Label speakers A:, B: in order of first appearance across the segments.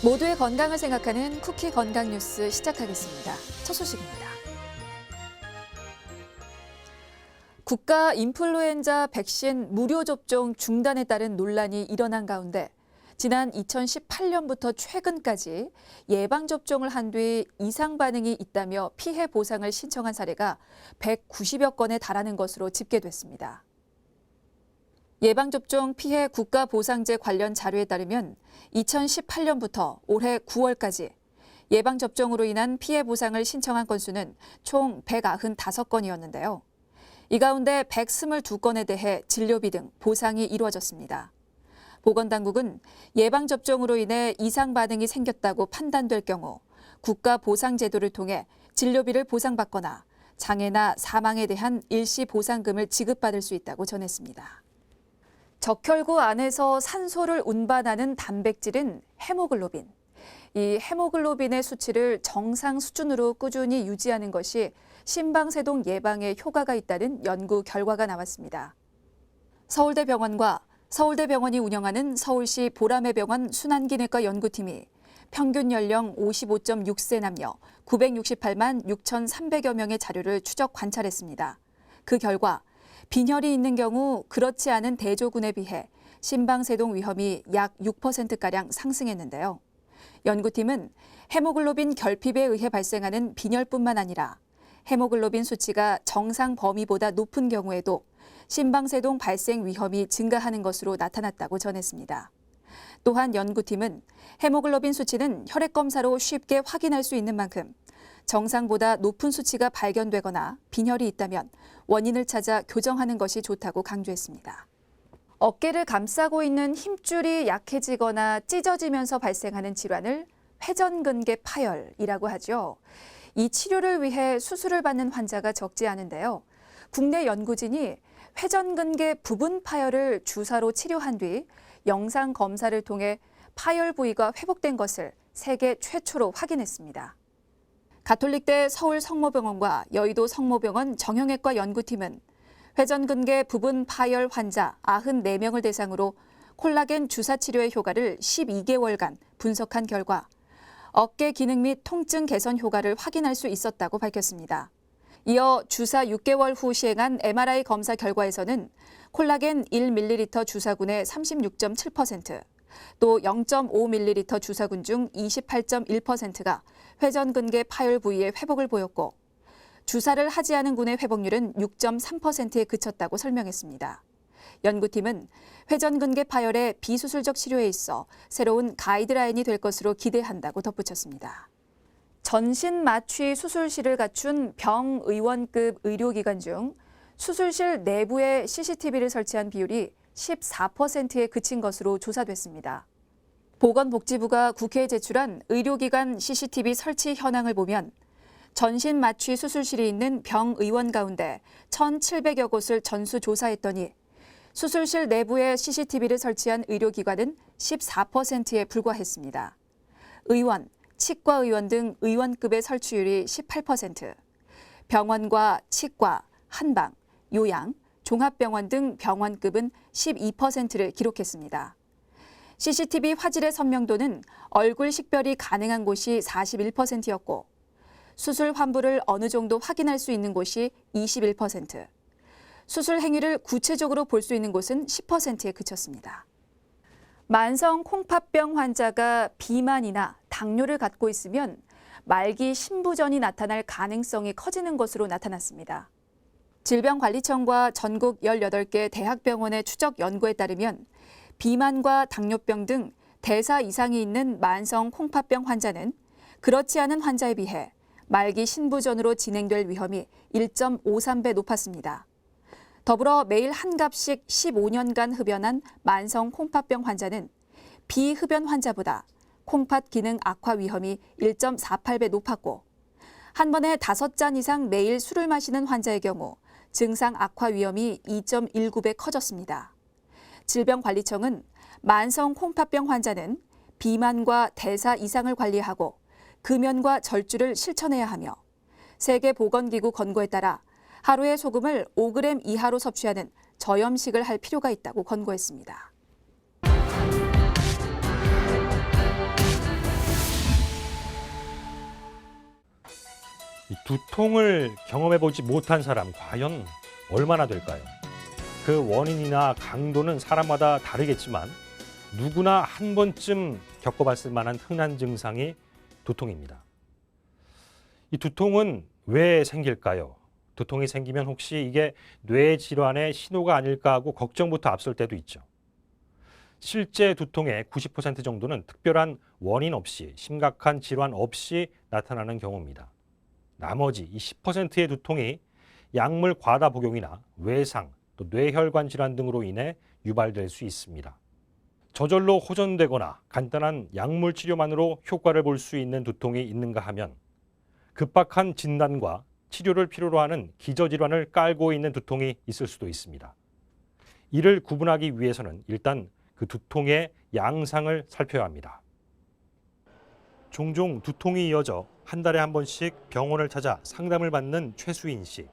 A: 모두의 건강을 생각하는 쿠키 건강 뉴스 시작하겠습니다. 첫 소식입니다. 국가 인플루엔자 백신 무료 접종 중단에 따른 논란이 일어난 가운데 지난 2018년부터 최근까지 예방접종을 한 뒤 이상 반응이 있다며 피해 보상을 신청한 사례가 190여 건에 달하는 것으로 집계됐습니다. 예방접종 피해 국가보상제 관련 자료에 따르면 2018년부터 올해 9월까지 예방접종으로 인한 피해 보상을 신청한 건수는 총 195건이었는데요. 이 가운데 122건에 대해 진료비 등 보상이 이루어졌습니다. 보건당국은 예방접종으로 인해 이상 반응이 생겼다고 판단될 경우 국가보상제도를 통해 진료비를 보상받거나 장애나 사망에 대한 일시 보상금을 지급받을 수 있다고 전했습니다. 적혈구 안에서 산소를 운반하는 단백질인 헤모글로빈. 이 헤모글로빈의 수치를 정상 수준으로 꾸준히 유지하는 것이 심방세동 예방에 효과가 있다는 연구 결과가 나왔습니다. 서울대병원과 서울대병원이 운영하는 서울시 보라매병원 순환기내과 연구팀이 평균 연령 55.6세 남녀 968만 6,300여 명의 자료를 추적 관찰했습니다. 그 결과 빈혈이 있는 경우 그렇지 않은 대조군에 비해 심방세동 위험이 약 6%가량 상승했는데요. 연구팀은 헤모글로빈 결핍에 의해 발생하는 빈혈뿐만 아니라 헤모글로빈 수치가 정상 범위보다 높은 경우에도 심방세동 발생 위험이 증가하는 것으로 나타났다고 전했습니다. 또한 연구팀은 헤모글로빈 수치는 혈액검사로 쉽게 확인할 수 있는 만큼 정상보다 높은 수치가 발견되거나 빈혈이 있다면 원인을 찾아 교정하는 것이 좋다고 강조했습니다. 어깨를 감싸고 있는 힘줄이 약해지거나 찢어지면서 발생하는 질환을 회전근개 파열이라고 하죠. 이 치료를 위해 수술을 받는 환자가 적지 않은데요. 국내 연구진이 회전근개 부분 파열을 주사로 치료한 뒤 영상 검사를 통해 파열 부위가 회복된 것을 세계 최초로 확인했습니다. 가톨릭대 서울성모병원과 여의도 성모병원 정형외과 연구팀은 회전근개 부분 파열 환자 94명을 대상으로 콜라겐 주사 치료의 효과를 12개월간 분석한 결과 어깨 기능 및 통증 개선 효과를 확인할 수 있었다고 밝혔습니다. 이어 주사 6개월 후 시행한 MRI 검사 결과에서는 콜라겐 1ml 주사군의 36.7%, 또 0.5ml 주사군 중 28.1%가 회전근개 파열 부위의 회복을 보였고 주사를 하지 않은 군의 회복률은 6.3%에 그쳤다고 설명했습니다. 연구팀은 회전근개 파열의 비수술적 치료에 있어 새로운 가이드라인이 될 것으로 기대한다고 덧붙였습니다. 전신 마취 수술실을 갖춘 병의원급 의료기관 중 수술실 내부에 CCTV를 설치한 비율이 14%에 그친 것으로 조사됐습니다. 보건복지부가 국회에 제출한 의료기관 CCTV 설치 현황을 보면 전신 마취 수술실이 있는 병의원 가운데 1,700여 곳을 전수조사했더니 수술실 내부에 CCTV를 설치한 의료기관은 14%에 불과했습니다. 의원, 치과의원 등 의원급의 설치율이 18%, 병원과 치과, 한방, 요양, 종합병원 등 병원급은 12%를 기록했습니다. CCTV 화질의 선명도는 얼굴 식별이 가능한 곳이 41%였고 수술 환부를 어느 정도 확인할 수 있는 곳이 21%, 수술 행위를 구체적으로 볼 수 있는 곳은 10%에 그쳤습니다. 만성 콩팥병 환자가 비만이나 당뇨를 갖고 있으면 말기 신부전이 나타날 가능성이 커지는 것으로 나타났습니다. 질병관리청과 전국 18개 대학병원의 추적 연구에 따르면 비만과 당뇨병 등 대사 이상이 있는 만성 콩팥병 환자는 그렇지 않은 환자에 비해 말기 신부전으로 진행될 위험이 1.53배 높았습니다. 더불어 매일 한 갑씩 15년간 흡연한 만성 콩팥병 환자는 비흡연 환자보다 콩팥 기능 악화 위험이 1.48배 높았고 한 번에 5잔 이상 매일 술을 마시는 환자의 경우 증상 악화 위험이 2.19배 커졌습니다. 질병관리청은 만성 콩팥병 환자는 비만과 대사 이상을 관리하고 금연과 절주를 실천해야 하며 세계보건기구 권고에 따라 하루에 소금을 5g 이하로 섭취하는 저염식을 할 필요가 있다고 권고했습니다.
B: 두통을 경험해보지 못한 사람 과연 얼마나 될까요? 그 원인이나 강도는 사람마다 다르겠지만 누구나 한 번쯤 겪어봤을 만한 흔한 증상이 두통입니다. 이 두통은 왜 생길까요? 두통이 생기면 혹시 이게 뇌 질환의 신호가 아닐까 하고 걱정부터 앞설 때도 있죠. 실제 두통의 90% 정도는 특별한 원인 없이 심각한 질환 없이 나타나는 경우입니다. 나머지 이 10%의 두통이 약물 과다 복용이나 외상, 또 뇌혈관 질환 등으로 인해 유발될 수 있습니다. 저절로 호전되거나 간단한 약물 치료만으로 효과를 볼 수 있는 두통이 있는가 하면 급박한 진단과 치료를 필요로 하는 기저질환을 깔고 있는 두통이 있을 수도 있습니다. 이를 구분하기 위해서는 일단 그 두통의 양상을 살펴야 합니다. 종종 두통이 이어져 한 달에 한 번씩 병원을 찾아 상담을 받는 최수인 씨.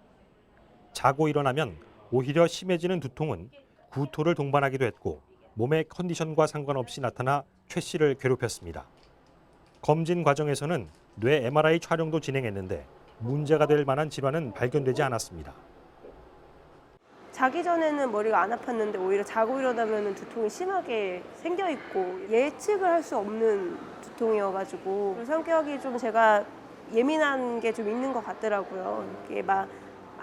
B: 자고 일어나면 오히려 심해지는 두통은 구토를 동반하기도 했고 몸의 컨디션과 상관없이 나타나 최 씨를 괴롭혔습니다. 검진 과정에서는 뇌 MRI 촬영도 진행했는데 문제가 될 만한 질환은 발견되지 않았습니다.
C: 자기 전에는 머리가 안 아팠는데 오히려 자고 일어나면 두통이 심하게 생겨 있고 예측을 할 수 없는 두통이어가지고 성격이 좀 제가 예민한 게 좀 있는 것 같더라고요. 이게 막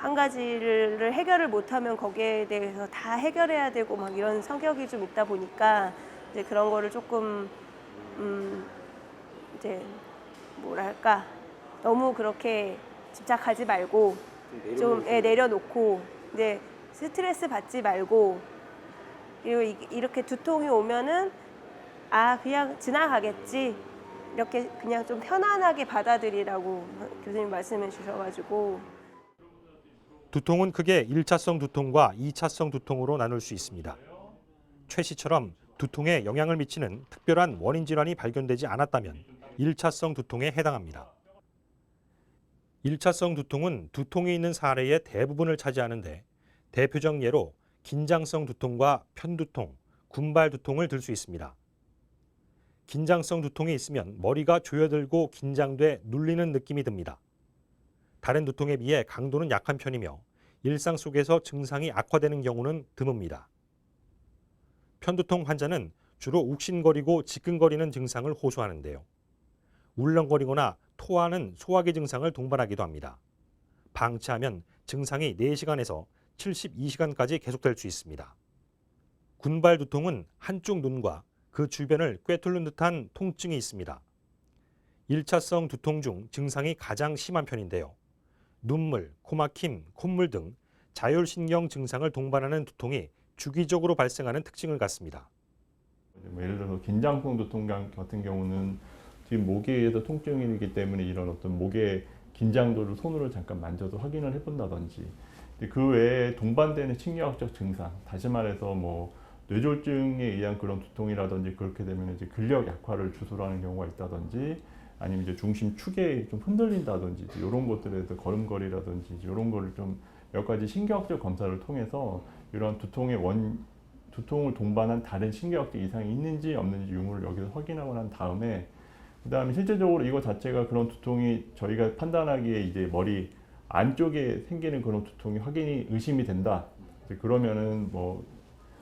C: 한 가지를 해결을 못하면 거기에 대해서 다 해결해야 되고 막 이런 성격이 좀 있다 보니까 이제 그런 거를 조금 이제 뭐랄까 너무 그렇게 집착하지 말고 좀 내려놓고 이제 스트레스 받지 말고 그리고 이렇게 두통이 오면은 그냥 지나가겠지 이렇게 그냥 좀 편안하게 받아들이라고 교수님 말씀해 주셔가지고
B: 두통은 크게 1차성 두통과 2차성 두통으로 나눌 수 있습니다. 최 씨처럼 두통에 영향을 미치는 특별한 원인 질환이 발견되지 않았다면 1차성 두통에 해당합니다. 1차성 두통은 두통이 있는 사례의 대부분을 차지하는데 대표적 예로 긴장성 두통과 편두통, 군발 두통을 들 수 있습니다. 긴장성 두통이 있으면 머리가 조여들고 긴장돼 눌리는 느낌이 듭니다. 다른 두통에 비해 강도는 약한 편이며 일상 속에서 증상이 악화되는 경우는 드뭅니다. 편두통 환자는 주로 욱신거리고 지끈거리는 증상을 호소하는데요. 울렁거리거나 토하는 소화기 증상을 동반하기도 합니다. 방치하면 증상이 4시간에서 72시간까지 계속될 수 있습니다. 군발 두통은 한쪽 눈과 그 주변을 꿰뚫는 듯한 통증이 있습니다. 1차성 두통 중 증상이 가장 심한 편인데요. 눈물, 코막힘, 콧물 등 자율신경 증상을 동반하는 두통이 주기적으로 발생하는 특징을 갖습니다.
D: 예를 들어서 긴장성 두통 같은 경우는 지금 목에 의해서 통증이기 때문에 이런 어떤 목의 긴장도를 손으로 잠깐 만져서 확인을 해본다든지 그 외에 동반되는 심리학적 증상, 다시 말해서 뭐 뇌졸중에 의한 그런 두통이라든지 그렇게 되면 이제 근력 약화를 주소로 하는 경우가 있다든지 아니면 이제 중심 축에 좀 흔들린다든지 이런 것들에 대해서 걸음걸이라든지 이런 거를 좀 몇 가지 신경학적 검사를 통해서 이런 두통을 동반한 다른 신경학적 이상이 있는지 없는지 유무를 여기서 확인하고 난 다음에 그다음에 실제적으로 이거 자체가 그런 두통이 저희가 판단하기에 이제 머리 안쪽에 생기는 그런 두통이 확인이 의심이 된다. 그러면은 뭐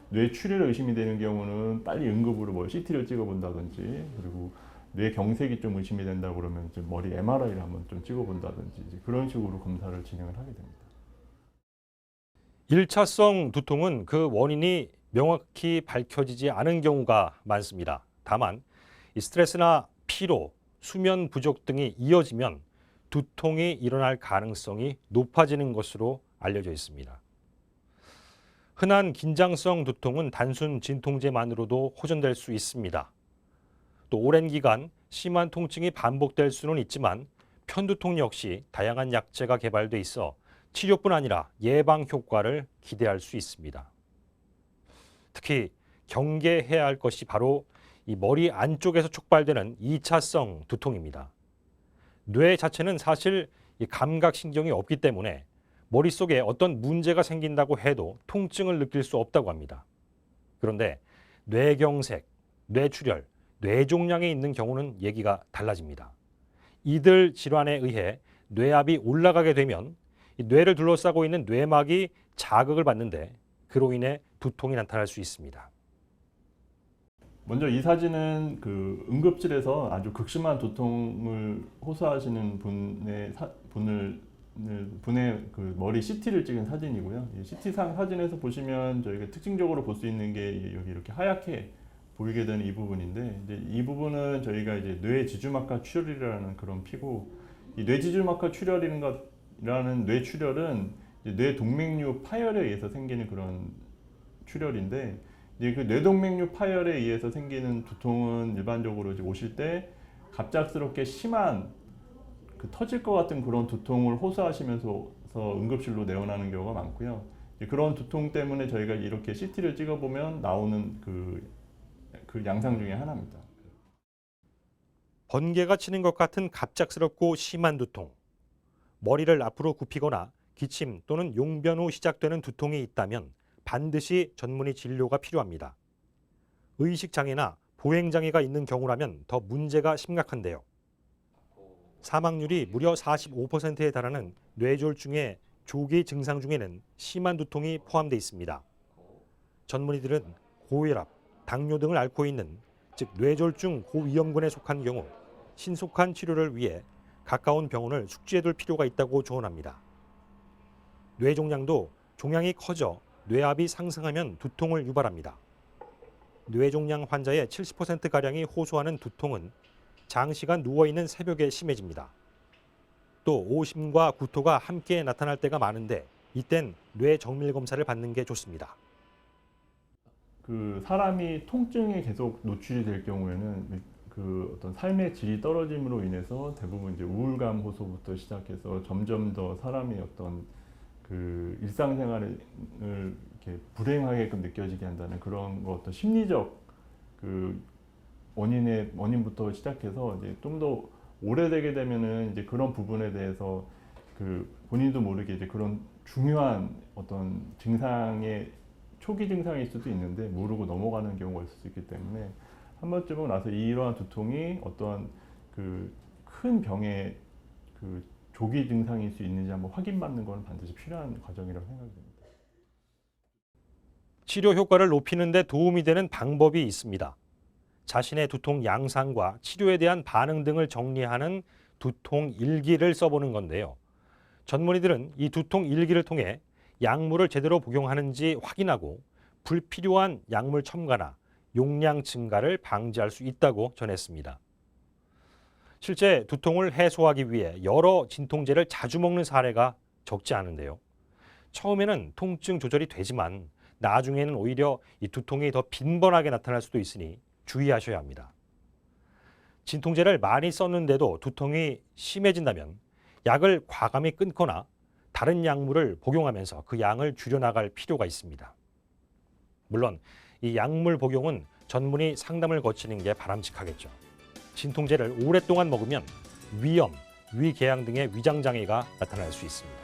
D: 뇌출혈 의심이 되는 경우는 빨리 응급으로 뭐 CT를 찍어본다든지 그리고 뇌 경색이 좀 의심이 된다 그러면 이제 머리 MRI를 한번 좀 찍어본다든지 이제 그런 식으로 검사를 진행을 하게 됩니다.
B: 1차성 두통은 그 원인이 명확히 밝혀지지 않은 경우가 많습니다. 다만 이 스트레스나 피로, 수면 부족 등이 이어지면 두통이 일어날 가능성이 높아지는 것으로 알려져 있습니다. 흔한 긴장성 두통은 단순 진통제만으로도 호전될 수 있습니다. 또 오랜 기간 심한 통증이 반복될 수는 있지만 편두통 역시 다양한 약제가 개발돼 있어 치료뿐 아니라 예방 효과를 기대할 수 있습니다. 특히 경계해야 할 것이 바로 이 머리 안쪽에서 촉발되는 2차성 두통입니다. 뇌 자체는 사실 이 감각신경이 없기 때문에 머릿속에 어떤 문제가 생긴다고 해도 통증을 느낄 수 없다고 합니다. 그런데 뇌경색, 뇌출혈, 뇌종양에 있는 경우는 얘기가 달라집니다. 이들 질환에 의해 뇌압이 올라가게 되면 이 뇌를 둘러싸고 있는 뇌막이 자극을 받는데 그로 인해 두통이 나타날 수 있습니다.
D: 먼저 이 사진은 그 응급실에서 아주 극심한 두통을 호소하시는 분의 그 머리 CT를 찍은 사진이고요. 이 CT상 사진에서 보시면 저희가 특징적으로 볼 수 있는 게 여기 이렇게 하얗게 보이게 되는 이 부분인데, 이제 이 부분은 저희가 이제 뇌지주막하 출혈이라는 그런 피고, 이 뇌지주막하 출혈이라는 뇌출혈은 이제 뇌동맥류 파열에 의해서 생기는 그런 출혈인데, 이제 그 뇌동맥류 파열에 의해서 생기는 두통은 일반적으로 이제 오실 때 갑작스럽게 심한 그 터질 것 같은 그런 두통을 호소하시면서 응급실로 내원하는 경우가 많고요. 그런 두통 때문에 저희가 이렇게 CT를 찍어보면 나오는 그 양상 중에 하나입니다.
B: 번개가 치는 것 같은 갑작스럽고 심한 두통, 머리를 앞으로 굽히거나 기침 또는 용변 후 시작되는 두통이 있다면 반드시 전문의 진료가 필요합니다. 의식장애나 보행장애가 있는 경우라면 더 문제가 심각한데요. 사망률이 무려 45%에 달하는 뇌졸중의 조기 증상 중에는 심한 두통이 포함되어 있습니다. 전문의들은 고혈압, 당뇨 등을 앓고 있는, 즉 뇌졸중 고위험군에 속한 경우 신속한 치료를 위해 가까운 병원을 숙지해둘 필요가 있다고 조언합니다. 뇌종양도 종양이 커져 뇌압이 상승하면 두통을 유발합니다. 뇌종양 환자의 70%가량이 호소하는 두통은 장시간 누워있는 새벽에 심해집니다. 또 오심과 구토가 함께 나타날 때가 많은데 이땐 뇌 정밀 검사를 받는 게 좋습니다.
D: 그 사람이 통증에 계속 노출이 될 경우에는 그 어떤 삶의 질이 떨어짐으로 인해서 대부분 이제 우울감 호소부터 시작해서 점점 더 사람이 어떤 그 일상생활을 이렇게 불행하게끔 느껴지게 한다는 그런 거, 어떤 심리적 그 원인부터 시작해서 이제 좀 더 오래되게 되면은 이제 그런 부분에 대해서 그 본인도 모르게 이제 그런 중요한 어떤 증상의 초기 증상일 수도 있는데 모르고 넘어가는 경우가 있을 수 있기 때문에 한 번쯤은 와서 이러한 두통이 어떤 그 큰 병의 그 조기 증상일 수 있는지 한번 확인받는 건 반드시 필요한 과정이라고 생각됩니다.
B: 치료 효과를 높이는 데 도움이 되는 방법이 있습니다. 자신의 두통 양상과 치료에 대한 반응 등을 정리하는 두통 일기를 써보는 건데요. 전문의들은 이 두통 일기를 통해 약물을 제대로 복용하는지 확인하고 불필요한 약물 첨가나 용량 증가를 방지할 수 있다고 전했습니다. 실제 두통을 해소하기 위해 여러 진통제를 자주 먹는 사례가 적지 않은데요. 처음에는 통증 조절이 되지만 나중에는 오히려 이 두통이 더 빈번하게 나타날 수도 있으니 주의하셔야 합니다. 진통제를 많이 썼는데도 두통이 심해진다면 약을 과감히 끊거나 다른 약물을 복용하면서 그 양을 줄여나갈 필요가 있습니다. 물론 이 약물 복용은 전문의 상담을 거치는 게 바람직하겠죠. 진통제를 오랫동안 먹으면 위염, 위궤양 등의 위장장애가 나타날 수 있습니다.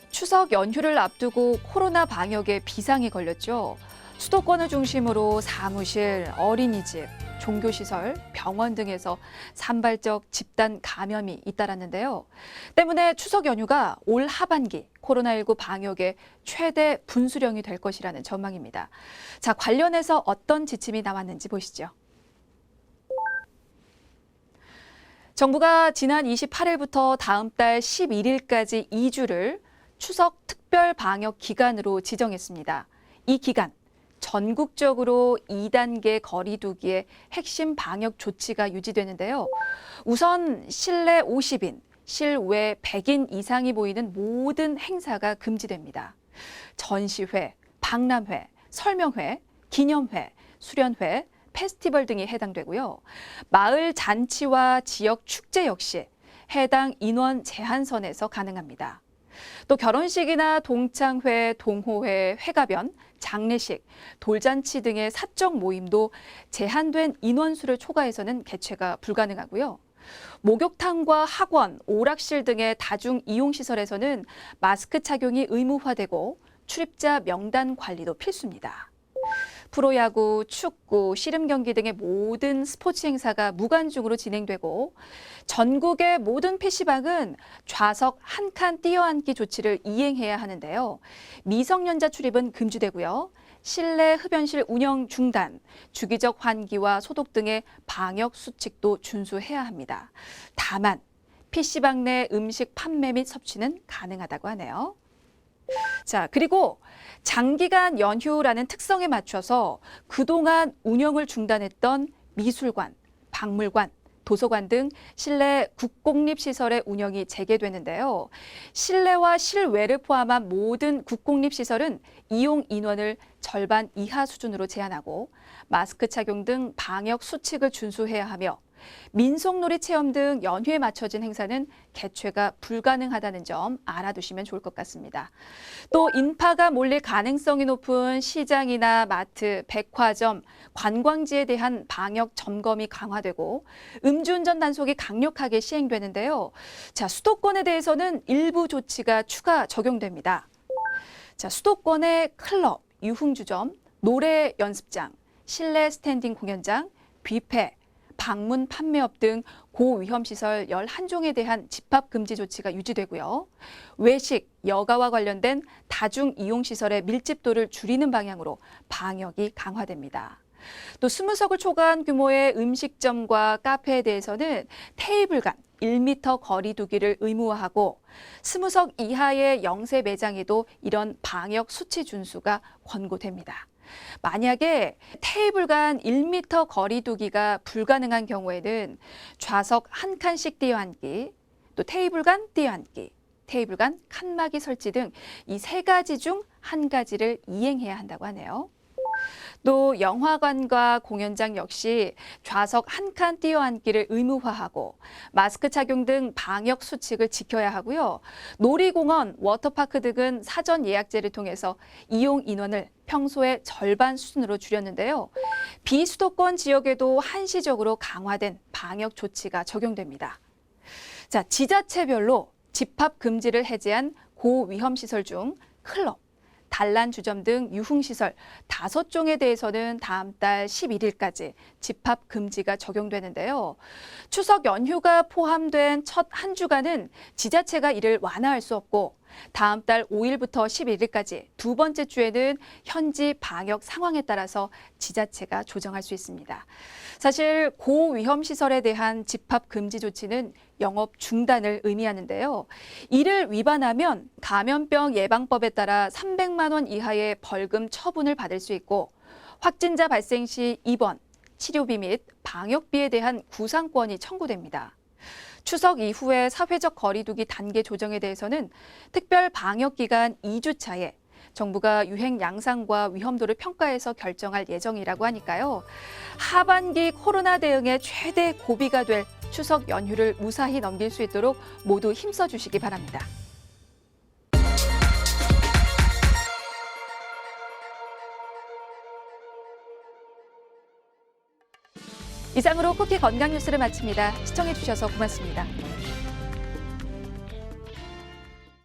A: 추석 연휴를 앞두고 코로나 방역에 비상이 걸렸죠. 수도권을 중심으로 사무실, 어린이집, 종교시설, 병원 등에서 산발적 집단 감염이 잇따랐는데요. 때문에 추석 연휴가 올 하반기 코로나19 방역의 최대 분수령이 될 것이라는 전망입니다. 자, 관련해서 어떤 지침이 나왔는지 보시죠. 정부가 지난 28일부터 다음 달 11일까지 2주를 추석 특별 방역 기간으로 지정했습니다. 이 기간, 전국적으로 2단계 거리 두기의 핵심 방역 조치가 유지되는데요. 우선 실내 50인, 실외 100인 이상이 보이는 모든 행사가 금지됩니다. 전시회, 박람회, 설명회, 기념회, 수련회, 페스티벌 등이 해당되고요. 마을 잔치와 지역 축제 역시 해당 인원 제한선에서 가능합니다. 또 결혼식이나 동창회, 동호회, 회가변, 장례식, 돌잔치 등의 사적 모임도 제한된 인원수를 초과해서는 개최가 불가능하고요. 목욕탕과 학원, 오락실 등의 다중 이용시설에서는 마스크 착용이 의무화되고 출입자 명단 관리도 필수입니다. 프로야구, 축구, 씨름 경기 등의 모든 스포츠 행사가 무관중으로 진행되고 전국의 모든 PC방은 좌석 한 칸 띄어앉기 조치를 이행해야 하는데요. 미성년자 출입은 금지되고요. 실내 흡연실 운영 중단, 주기적 환기와 소독 등의 방역 수칙도 준수해야 합니다. 다만 PC방 내 음식 판매 및 섭취는 가능하다고 하네요. 자, 그리고 장기간 연휴라는 특성에 맞춰서 그동안 운영을 중단했던 미술관, 박물관, 도서관 등 실내 국공립시설의 운영이 재개되는데요. 실내와 실외를 포함한 모든 국공립시설은 이용 인원을 절반 이하 수준으로 제한하고 마스크 착용 등 방역 수칙을 준수해야 하며 민속놀이 체험 등 연휴에 맞춰진 행사는 개최가 불가능하다는 점 알아두시면 좋을 것 같습니다. 또 인파가 몰릴 가능성이 높은 시장이나 마트, 백화점, 관광지에 대한 방역 점검이 강화되고 음주운전 단속이 강력하게 시행되는데요. 자, 수도권에 대해서는 일부 조치가 추가 적용됩니다. 자, 수도권의 클럽, 유흥주점, 노래 연습장, 실내 스탠딩 공연장, 뷔페, 방문 판매업 등 고위험시설 11종에 대한 집합금지 조치가 유지되고요. 외식, 여가와 관련된 다중이용시설의 밀집도를 줄이는 방향으로 방역이 강화됩니다. 또 20석을 초과한 규모의 음식점과 카페에 대해서는 테이블 간 1m 거리 두기를 의무화하고 20석 이하의 영세 매장에도 이런 방역 수치 준수가 권고됩니다. 만약에 테이블 간 1m 거리 두기가 불가능한 경우에는 좌석 한 칸씩 띄어앉기, 또 테이블 간 띄어앉기, 테이블 간 칸막이 설치 등 이 세 가지 중 한 가지를 이행해야 한다고 하네요. 또 영화관과 공연장 역시 좌석 한 칸 띄어앉기를 의무화하고 마스크 착용 등 방역 수칙을 지켜야 하고요. 놀이공원, 워터파크 등은 사전 예약제를 통해서 이용 인원을 평소의 절반 수준으로 줄였는데요. 비수도권 지역에도 한시적으로 강화된 방역 조치가 적용됩니다. 자, 지자체별로 집합 금지를 해제한 고위험시설 중 클럽, 단란주점 등 유흥시설 5종에 대해서는 다음 달 11일까지 집합 금지가 적용되는데요. 추석 연휴가 포함된 첫 한 주간은 지자체가 이를 완화할 수 없고 다음 달 5일부터 11일까지 두 번째 주에는 현지 방역 상황에 따라서 지자체가 조정할 수 있습니다. 사실 고위험 시설에 대한 집합 금지 조치는 영업 중단을 의미하는데요. 이를 위반하면 감염병 예방법에 따라 300만 원 이하의 벌금 처분을 받을 수 있고 확진자 발생 시 입원, 치료비 및 방역비에 대한 구상권이 청구됩니다. 추석 이후에 사회적 거리두기 단계 조정에 대해서는 특별 방역기간 2주 차에 정부가 유행 양상과 위험도를 평가해서 결정할 예정이라고 하니까요. 하반기 코로나 대응의 최대 고비가 될 추석 연휴를 무사히 넘길 수 있도록 모두 힘써 주시기 바랍니다. 이상으로 쿠키 건강 뉴스를 마칩니다. 시청해 주셔서 고맙습니다.